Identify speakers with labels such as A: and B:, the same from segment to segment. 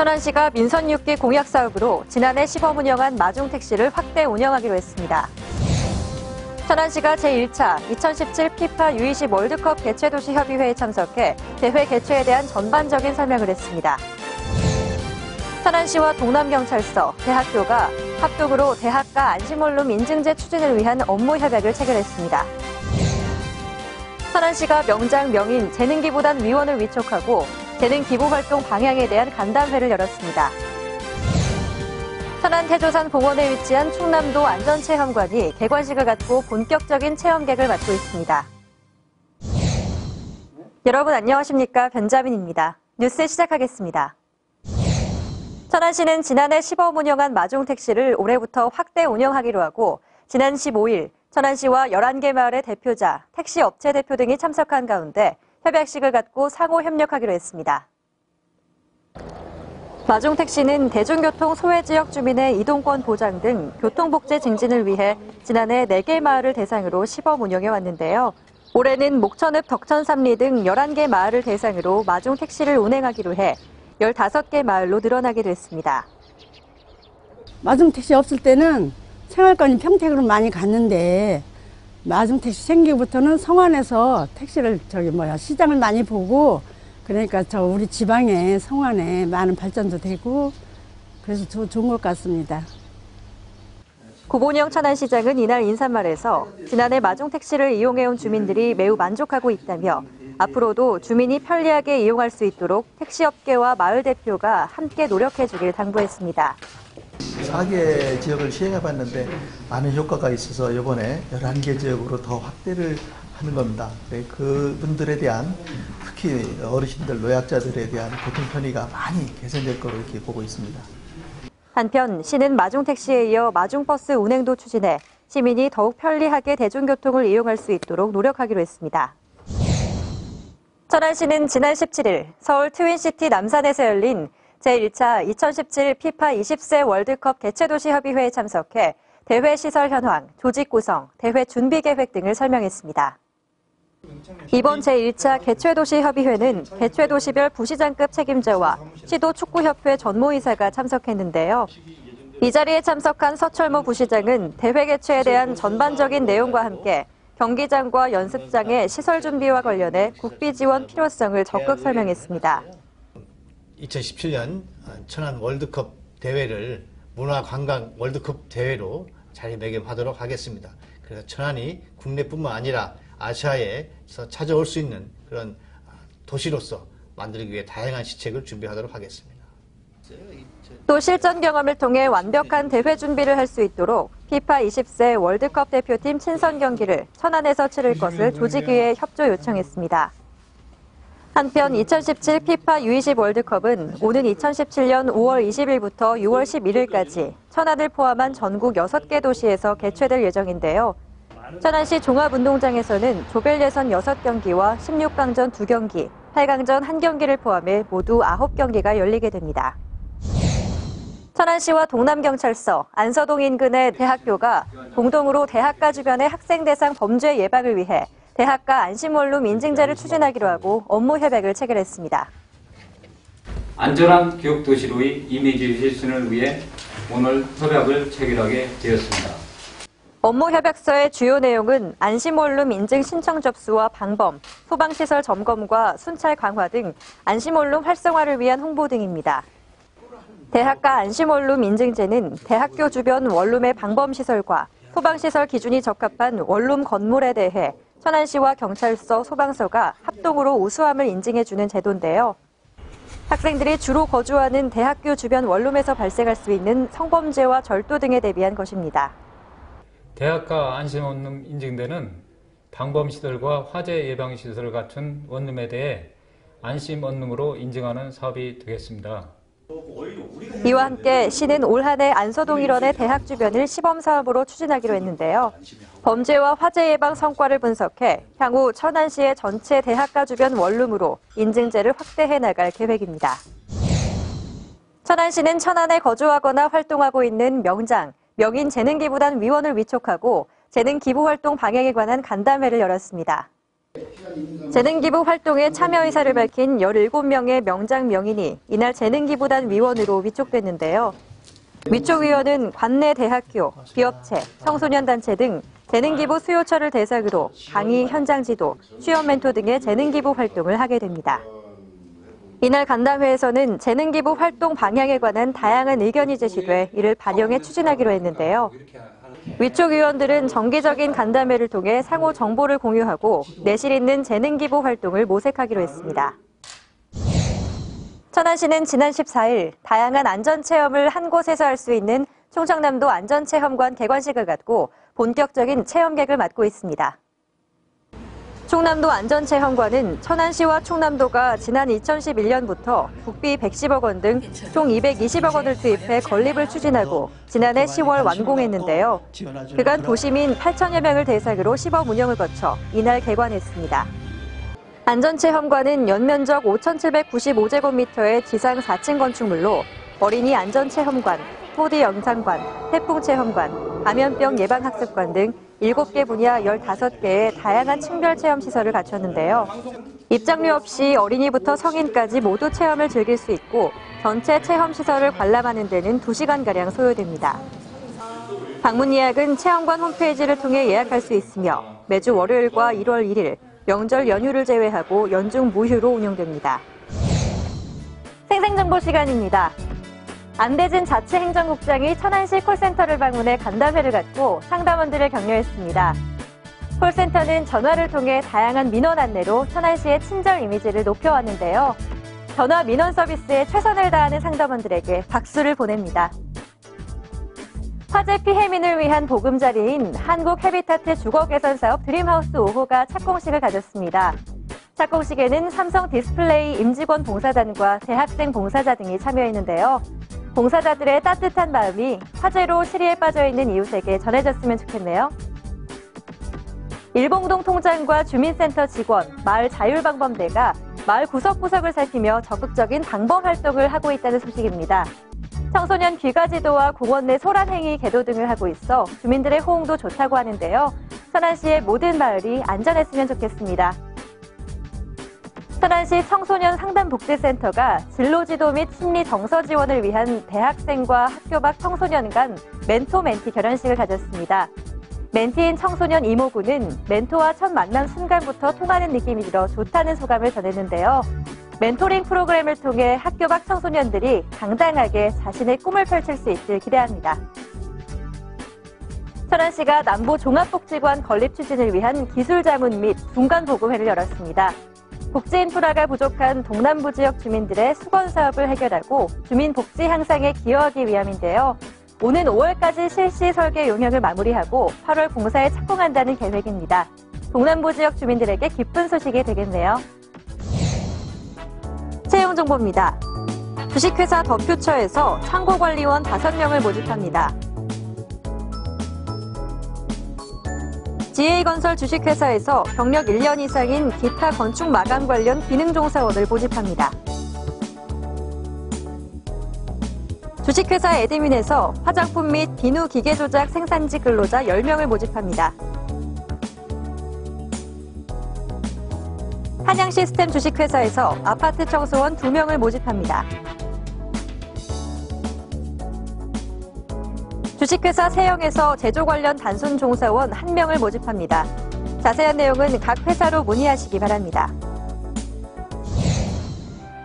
A: 천안시가 민선 6기 공약 사업으로 지난해 시범 운영한 마중택시를 확대 운영하기로 했습니다. 천안시가 제1차 2017 피파 U20 월드컵 개최도시 협의회에 참석해 대회 개최에 대한 전반적인 설명을 했습니다. 천안시와 동남경찰서, 대학교가 합동으로 대학가 안심원룸 인증제 추진을 위한 업무 협약을 체결했습니다. 천안시가 명장 명인 재능기부단 위원을 위촉하고 재능기부활동 방향에 대한 간담회를 열었습니다. 천안 태조산 공원에 위치한 충남도 안전체험관이 개관식을 갖고 본격적인 체험객을 맡고 있습니다. 여러분 안녕하십니까? 변자민입니다. 뉴스 시작하겠습니다. 천안시는 지난해 시범 운영한 마중택시를 올해부터 확대 운영하기로 하고 지난 15일 천안시와 11개 마을의 대표자, 택시업체 대표 등이 참석한 가운데 협약식을 갖고 상호 협력하기로 했습니다. 마중택시는 대중교통 소외지역 주민의 이동권 보장 등 교통복지 증진을 위해 지난해 4개 마을을 대상으로 시범 운영해 왔는데요. 올해는 목천읍 덕천삼리 등 11개 마을을 대상으로 마중택시를 운행하기로 해 15개 마을로 늘어나게 됐습니다.
B: 마중택시 없을 때는 생활권이 평택으로 많이 갔는데 마중택시 생기부터는 성안에서 택시를 시장을 많이 보고 그러니까 우리 지방에 성안에 많은 발전도 되고 그래서 좋은 것 같습니다.
A: 구본영 천안시장은 이날 인사말에서 지난해 마중택시를 이용해온 주민들이 매우 만족하고 있다며 앞으로도 주민이 편리하게 이용할 수 있도록 택시업계와 마을 대표가 함께 노력해주길 당부했습니다.
C: 4개 지역을 시행해봤는데 많은 효과가 있어서 이번에 11개 지역으로 더 확대를 하는 겁니다. 그분들에 대한 특히 어르신들, 노약자들에 대한 교통 편의가 많이 개선될 거로 이렇게 보고 있습니다.
A: 한편 시는 마중택시에 이어 마중버스 운행도 추진해 시민이 더욱 편리하게 대중교통을 이용할 수 있도록 노력하기로 했습니다. 천안시는 지난 17일 서울 트윈시티 남산에서 열린 제1차 2017 피파 20세 월드컵 개최도시 협의회에 참석해 대회 시설 현황, 조직 구성, 대회 준비 계획 등을 설명했습니다. 이번 제1차 개최도시 협의회는 개최도시별 부시장급 책임자와 시도축구협회 전무이사가 참석했는데요. 이 자리에 참석한 서철모 부시장은 대회 개최에 대한 전반적인 내용과 함께 경기장과 연습장의 시설 준비와 관련해 국비 지원 필요성을 적극 설명했습니다.
D: 2017년 천안 월드컵 대회를 문화관광 월드컵 대회로 자리매김하도록 하겠습니다. 그래서 천안이 국내뿐만 아니라 아시아에서 찾아올 수 있는 그런 도시로서 만들기 위해 다양한 시책을 준비하도록 하겠습니다.
A: 또 실전 경험을 통해 완벽한 대회 준비를 할 수 있도록 피파 20세 월드컵 대표팀 친선 경기를 천안에서 치를 것을 조직위에 협조 요청했습니다. 한편 2017 피파 U20 월드컵은 오는 2017년 5월 20일부터 6월 11일까지 천안을 포함한 전국 6개 도시에서 개최될 예정인데요. 천안시 종합운동장에서는 조별 예선 6경기와 16강전 2경기, 8강전 1경기를 포함해 모두 9경기가 열리게 됩니다. 천안시와 동남경찰서, 안서동 인근의 대학교가 공동으로 대학가 주변의 학생 대상 범죄 예방을 위해 대학가 안심원룸 인증제를 추진하기로 하고 업무 협약을 체결했습니다.
E: 안전한 교육도시로의 이미지 실현을 위해 오늘 협약을 체결하게 되었습니다.
A: 업무 협약서의 주요 내용은 안심원룸 인증 신청 접수와 방법, 소방시설 점검과 순찰 강화 등 안심원룸 활성화를 위한 홍보 등입니다. 대학가 안심원룸 인증제는 대학교 주변 원룸의 방범시설과 소방시설 기준이 적합한 원룸 건물에 대해 천안시와 경찰서, 소방서가 합동으로 우수함을 인증해주는 제도인데요. 학생들이 주로 거주하는 대학교 주변 원룸에서 발생할 수 있는 성범죄와 절도 등에 대비한 것입니다.
F: 대학가 안심원룸 인증대는 방범시설과 화재 예방시설을 갖춘 원룸에 대해 안심원룸으로 인증하는 사업이 되겠습니다.
A: 이와 함께 시는 올 한 해 안서동 일원의 대학 주변을 시범사업으로 추진하기로 했는데요. 범죄와 화재 예방 성과를 분석해 향후 천안시의 전체 대학가 주변 원룸으로 인증제를 확대해 나갈 계획입니다. 천안시는 천안에 거주하거나 활동하고 있는 명장, 명인 재능기부단 위원을 위촉하고 재능기부활동 방향에 관한 간담회를 열었습니다. 재능기부 활동에 참여 의사를 밝힌 17명의 명장 명인이 이날 재능기부단 위원으로 위촉됐는데요. 위촉위원은 관내 대학교, 기업체, 청소년단체 등 재능기부 수요처를 대상으로 강의, 현장 지도, 취업 멘토 등의 재능기부 활동을 하게 됩니다. 이날 간담회에서는 재능기부 활동 방향에 관한 다양한 의견이 제시돼 이를 반영해 추진하기로 했는데요. 위촉위원들은 정기적인 간담회를 통해 상호 정보를 공유하고 내실 있는 재능기부 활동을 모색하기로 했습니다. 천안시는 지난 14일 다양한 안전체험을 한 곳에서 할 수 있는 충청남도 안전체험관 개관식을 갖고 본격적인 체험객을 맡고 있습니다. 충남도 안전체험관은 천안시와 충남도가 지난 2011년부터 국비 110억 원 등 총 220억 원을 투입해 건립을 추진하고 지난해 10월 완공했는데요. 그간 도시민 8천여 명을 대상으로 시범 운영을 거쳐 이날 개관했습니다. 안전체험관은 연면적 5,795제곱미터의 지상 4층 건축물로 어린이 안전체험관, 4D 영상관, 태풍체험관, 감염병 예방학습관 등 7개 분야 15개의 다양한 층별 체험 시설을 갖췄는데요. 입장료 없이 어린이부터 성인까지 모두 체험을 즐길 수 있고 전체 체험 시설을 관람하는 데는 2시간가량 소요됩니다. 방문 예약은 체험관 홈페이지를 통해 예약할 수 있으며 매주 월요일과 1월 1일, 명절 연휴를 제외하고 연중 무휴로 운영됩니다. 생생정보 시간입니다. 안대진 자치행정국장이 천안시 콜센터를 방문해 간담회를 갖고 상담원들을 격려했습니다. 콜센터는 전화를 통해 다양한 민원 안내로 천안시의 친절 이미지를 높여왔는데요. 전화 민원 서비스에 최선을 다하는 상담원들에게 박수를 보냅니다. 화재 피해민을 위한 보금자리인 한국 해비타트 주거개선사업 드림하우스 5호가 착공식을 가졌습니다. 착공식에는 삼성 디스플레이 임직원 봉사단과 대학생 봉사자 등이 참여했는데요. 봉사자들의 따뜻한 마음이 화재로 시리에 빠져있는 이웃에게 전해졌으면 좋겠네요. 일봉동 통장과 주민센터 직원, 마을 자율방범대가 마을 구석구석을 살피며 적극적인 방범 활동을 하고 있다는 소식입니다. 청소년 귀가지도와 공원 내 소란행위 계도 등을 하고 있어 주민들의 호응도 좋다고 하는데요. 천안시의 모든 마을이 안전했으면 좋겠습니다. 천안시 청소년 상담복지센터가 진로지도 및 심리 정서 지원을 위한 대학생과 학교 밖 청소년 간 멘토 멘티 결연식을 가졌습니다. 멘티인 청소년 이모군은 멘토와 첫 만남 순간부터 통하는 느낌이 들어 좋다는 소감을 전했는데요. 멘토링 프로그램을 통해 학교 밖 청소년들이 당당하게 자신의 꿈을 펼칠 수 있길 기대합니다. 천안시가 남부 종합복지관 건립 추진을 위한 기술자문 및 중간보고회를 열었습니다. 복지 인프라가 부족한 동남부 지역 주민들의 수건 사업을 해결하고 주민 복지 향상에 기여하기 위함인데요. 오는 5월까지 실시 설계 용역을 마무리하고 8월 공사에 착공한다는 계획입니다. 동남부 지역 주민들에게 기쁜 소식이 되겠네요. 채용 정보입니다. 주식회사 더퓨처에서 창고관리원 5명을 모집합니다. GA건설 주식회사에서 경력 1년 이상인 기타 건축 마감 관련 기능종사원을 모집합니다. 주식회사 에드민에서 화장품 및 비누 기계 조작 생산지 근로자 10명을 모집합니다. 한양시스템 주식회사에서 아파트 청소원 2명을 모집합니다. 주식회사 세영에서 제조 관련 단순 종사원 1명을 모집합니다. 자세한 내용은 각 회사로 문의하시기 바랍니다.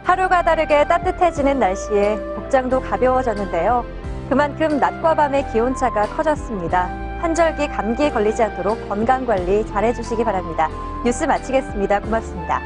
A: 하루가 다르게 따뜻해지는 날씨에 복장도 가벼워졌는데요. 그만큼 낮과 밤의 기온차가 커졌습니다. 환절기 감기에 걸리지 않도록 건강관리 잘해주시기 바랍니다. 뉴스 마치겠습니다. 고맙습니다.